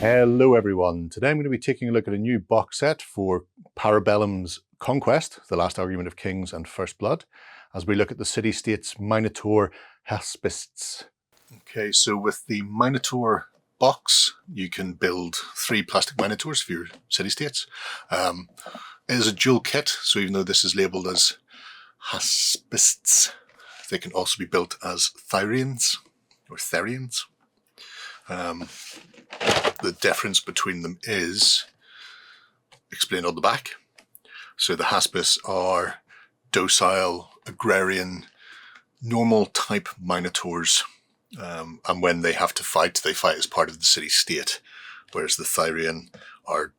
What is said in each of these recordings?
Hello everyone, today I'm going to be taking a look at a new box set for Para Bellum's Conquest, the last argument of Kings and First Blood, as we look at the city-states Minotaur Haspists. Okay, so with the Minotaur box, you can build 3 plastic Minotaurs for your city-states. It is a dual kit, so even though this is labelled as Haspists, they can also be built as Thyreans, or Thyreans. The difference between them is explained on the back. So the Haspists are docile, agrarian, normal type Minotaurs, and when they have to fight, they fight as part of the city-state, whereas the Thyrean are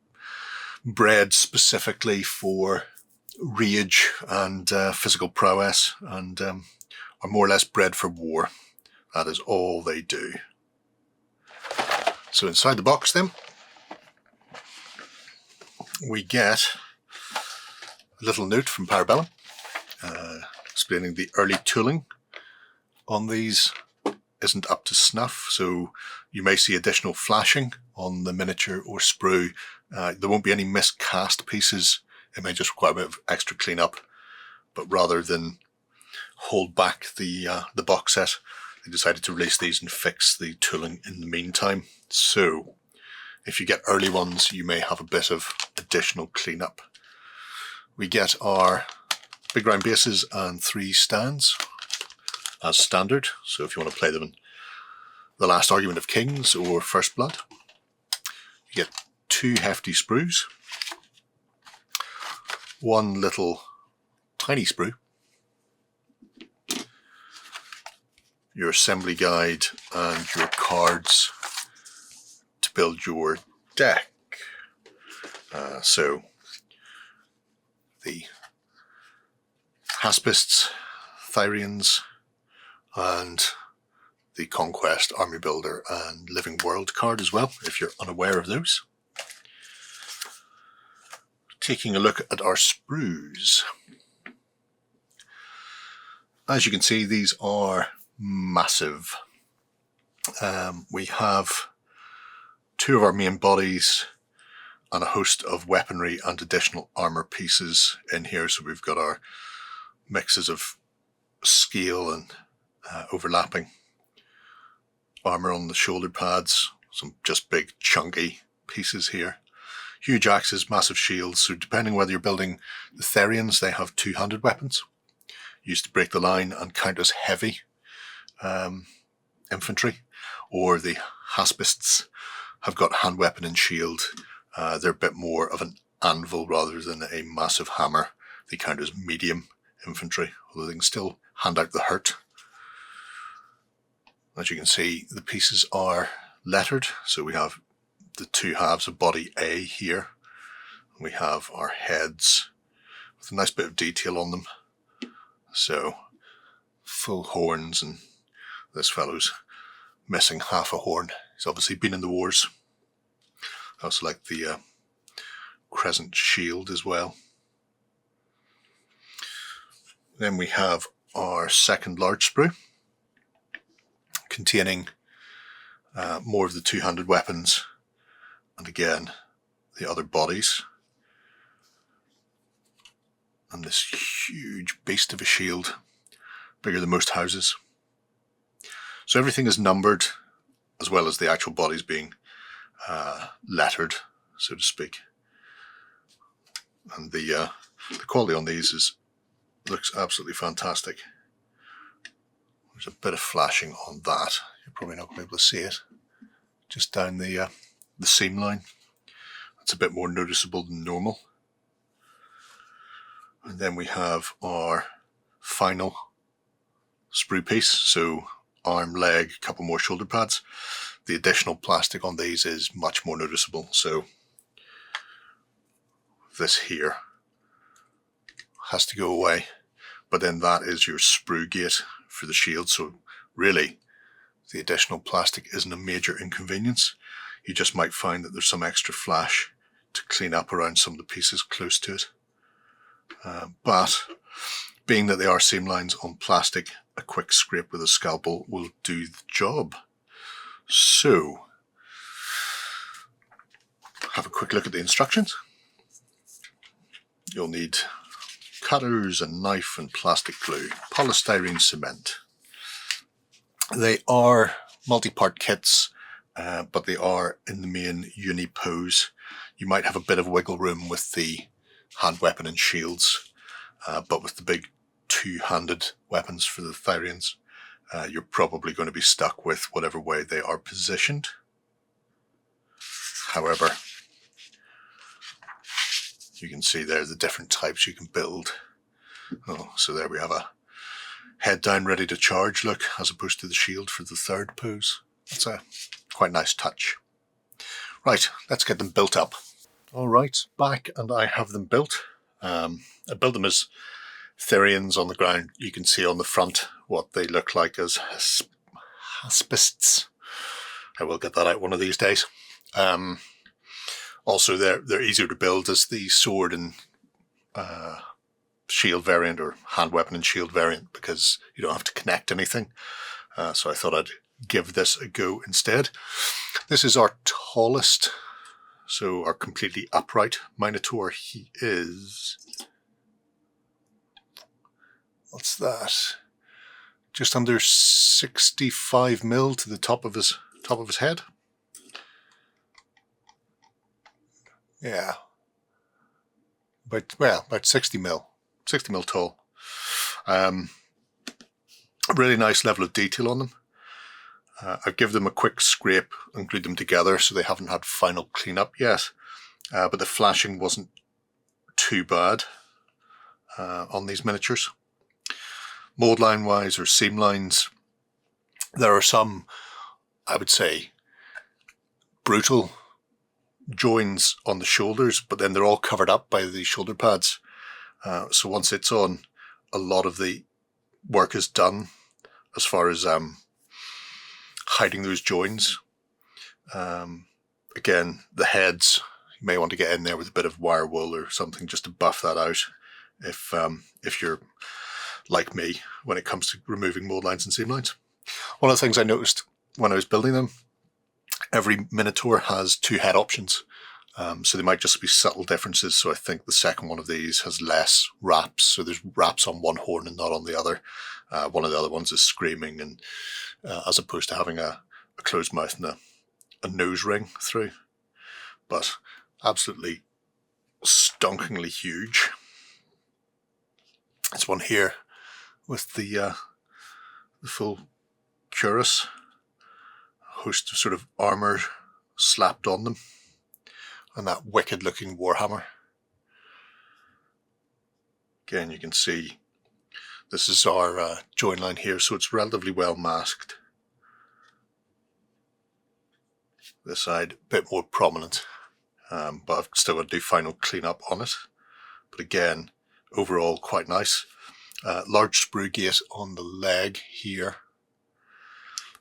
bred specifically for rage and physical prowess, and are more or less bred for war. That is all they do. So inside the box then, we get a little note from Para Bellum explaining the early tooling on these isn't up to snuff, so you may see additional flashing on the miniature or sprue. There won't be any miscast pieces. It may just require a bit of extra cleanup, but rather than hold back the box set, they decided to release these and fix the tooling in the meantime. So if you get early ones, you may have a bit of additional cleanup. We get our big round bases and 3 stands as standard. So if you want to play them in the last argument of Kings or First Blood, you get 2 hefty sprues, 1 little tiny sprue, your assembly guide, and your cards to build your deck. So the Haspists, Thyreans, and the Conquest, Army Builder, and Living World card as well, if you're unaware of those. Taking a look at our sprues. As you can see, these are massive. We have 2 of our main bodies and a host of weaponry and additional armor pieces in here. So we've got our mixes of scale and overlapping armor on the shoulder pads, some just big chunky pieces here. Huge axes, massive shields. So depending whether you're building the Thyreans, they have 2-handed weapons used to break the line and count as heavy infantry, or the Haspists have got hand weapon and shield. They're a bit more of an anvil rather than a massive hammer. They count as medium infantry, although they can still hand out the hurt. As you can see, the pieces are lettered, so we have the 2 halves of body A here. We have our heads with a nice bit of detail on them. So full horns, and this fellow's missing half a horn. He's obviously been in the wars. I also like the crescent shield as well. Then we have our second large sprue, containing more of the 2-handed weapons, and again the other bodies, and this huge beast of a shield, bigger than most houses. So everything is numbered, as well as the actual bodies being lettered, so to speak. And the quality on these looks absolutely fantastic. There's a bit of flashing on that. You're probably not going to be able to see it. Just down the seam line. That's a bit more noticeable than normal. And then we have our final sprue piece. So arm, leg, a couple more shoulder pads. The additional plastic on these is much more noticeable. So this here has to go away. But then that is your sprue gate for the shield. So really, the additional plastic isn't a major inconvenience. You just might find that there's some extra flash to clean up around some of the pieces close to it. But being that they are seam lines on plastic, a quick scrape with a scalpel will do the job. So have a quick look at the instructions. You'll need cutters, a knife and plastic glue, polystyrene cement. They are multi-part kits, but they are in the main uni pose. You might have a bit of wiggle room with the hand weapon and shields, but with the big two-handed weapons for the Thyreans, you're probably going to be stuck with whatever way they are positioned. However, you can see there the different types you can build. Oh, so there we have a head down ready to charge look, as opposed to the shield for the third pose. That's a quite nice touch. Right, let's get them built up. Alright, back and I have them built. I built them as Thyreans on the ground. You can see on the front what they look like as Haspists. I will get that out one of these days. Also, they're easier to build as the sword and shield variant, or hand weapon and shield variant, because you don't have to connect anything. So I thought I'd give this a go instead. This is our tallest, so our completely upright Minotaur. He is, what's that? Just under 65 mil to the top of his head. Yeah, about 60 mil tall. A really nice level of detail on them. I've given them a quick scrape and glued them together, so they haven't had final cleanup yet. But the flashing wasn't too bad on these miniatures. Mold line wise, or seam lines, there are some, I would say, brutal joins on the shoulders, but then they're all covered up by the shoulder pads. So once it's on, a lot of the work is done as far as hiding those joins. Again, the heads, you may want to get in there with a bit of wire wool or something just to buff that out if you're like me when it comes to removing mold lines and seam lines. One of the things I noticed when I was building them, every Minotaur has two head options. So they might just be subtle differences. So I think the second one of these has less wraps. So there's wraps on one horn and not on the other. One of the other ones is screaming, and as opposed to having a closed mouth and a nose ring through. But absolutely stonkingly huge. This one here with the full cuirass, host of sort of armour slapped on them, and that wicked looking warhammer. Again, you can see this is our join line here, so it's relatively well masked. This side a bit more prominent, but I've still got to do final cleanup on it. But again, overall quite nice. Large sprue gate on the leg here,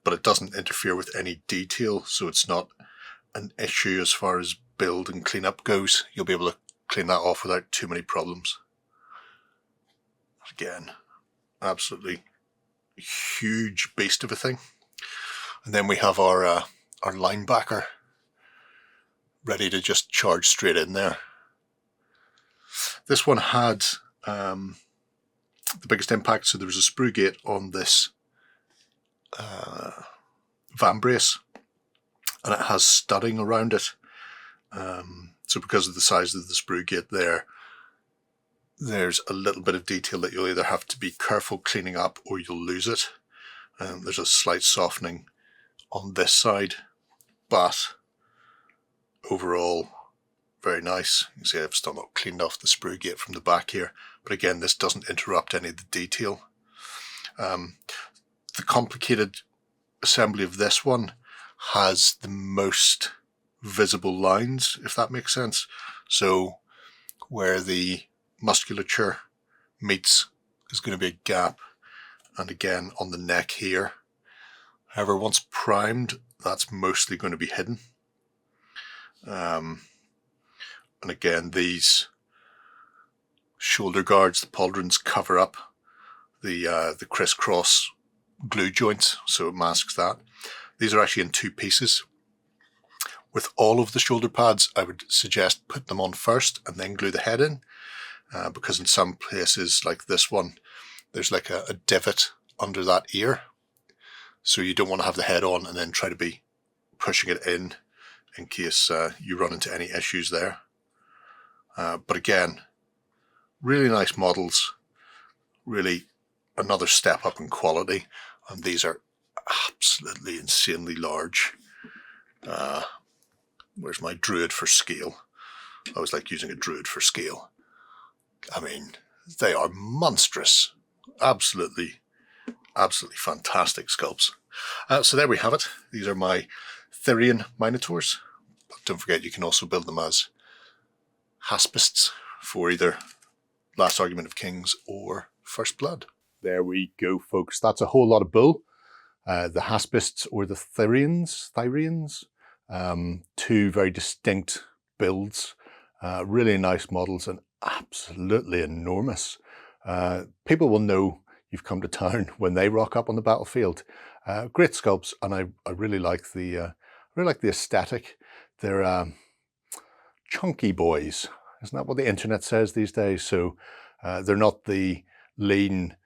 but it doesn't interfere with any detail, so it's not an issue as far as build and cleanup goes. You'll be able to clean that off without too many problems. Again, absolutely huge beast of a thing. And then we have our linebacker ready to just charge straight in there. This one had the biggest impact, so there was a sprue gate on this van brace, and it has studding around it. So because of the size of the sprue gate there's a little bit of detail that you'll either have to be careful cleaning up or you'll lose it. There's a slight softening on this side, but overall very nice. You can see I've still not cleaned off the sprue gate from the back here, but again, this doesn't interrupt any of the detail. The complicated assembly of this one has the most visible lines, if that makes sense. So where the musculature meets is going to be a gap, and again on the neck here. However, once primed, that's mostly going to be hidden. And again, these shoulder guards, the pauldrons, cover up the crisscross glue joints, so it masks that. These are actually in two pieces. With all of the shoulder pads, I would suggest put them on first and then glue the head in, because in some places like this one, there's like a divot under that ear. So you don't want to have the head on and then try to be pushing it in case you run into any issues there. But again, really nice models, really another step up in quality, and these are absolutely insanely large. Where's my druid for scale? I always like using a druid for scale. I mean, they are monstrous. Absolutely fantastic sculpts. So there we have it. These are my Thyrean Minotaurs. But don't forget, you can also build them as Haspists for either Last Argument of Kings or First Blood. There we go, folks. That's a whole lot of bull. The Haspists or the Thyreans. Two very distinct builds. Really nice models and absolutely enormous. People will know you've come to town when they rock up on the battlefield. Great sculpts, and I really like the aesthetic. They're chunky boys. Isn't that what the internet says these days? So they're not the lean,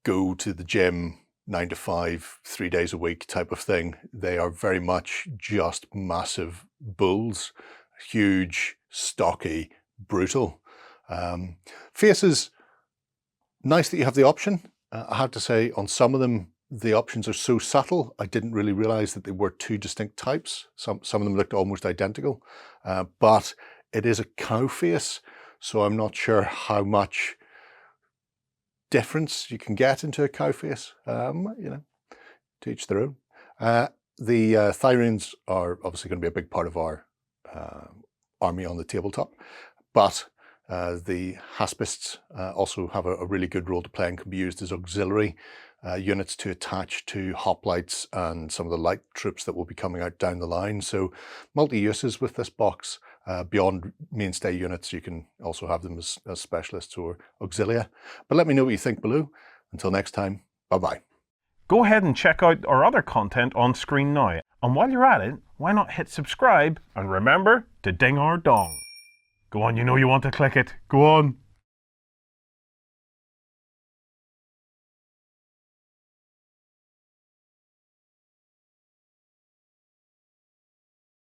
go to the gym 9 to 5, 3 days a week type of thing. They are very much just massive bulls, huge, stocky, brutal. Faces, nice that you have the option. I have to say, on some of them, the options are so subtle, I didn't really realize that they were two distinct types. Some of them looked almost identical, but it is a cow face, so I'm not sure how much difference you can get into a cow face. You know, to each their own. The Thyreans are obviously going to be a big part of our army on the tabletop, but the Haspists also have a really good role to play and can be used as auxiliary units to attach to hoplites and some of the light troops that will be coming out down the line. So multi-uses with this box. Beyond mainstay units, you can also have them as specialists or auxilia. But let me know what you think below. Until next time, bye-bye. Go ahead and check out our other content on screen now. And while you're at it, why not hit subscribe and remember to ding our dong. Go on, you know you want to click it. Go on.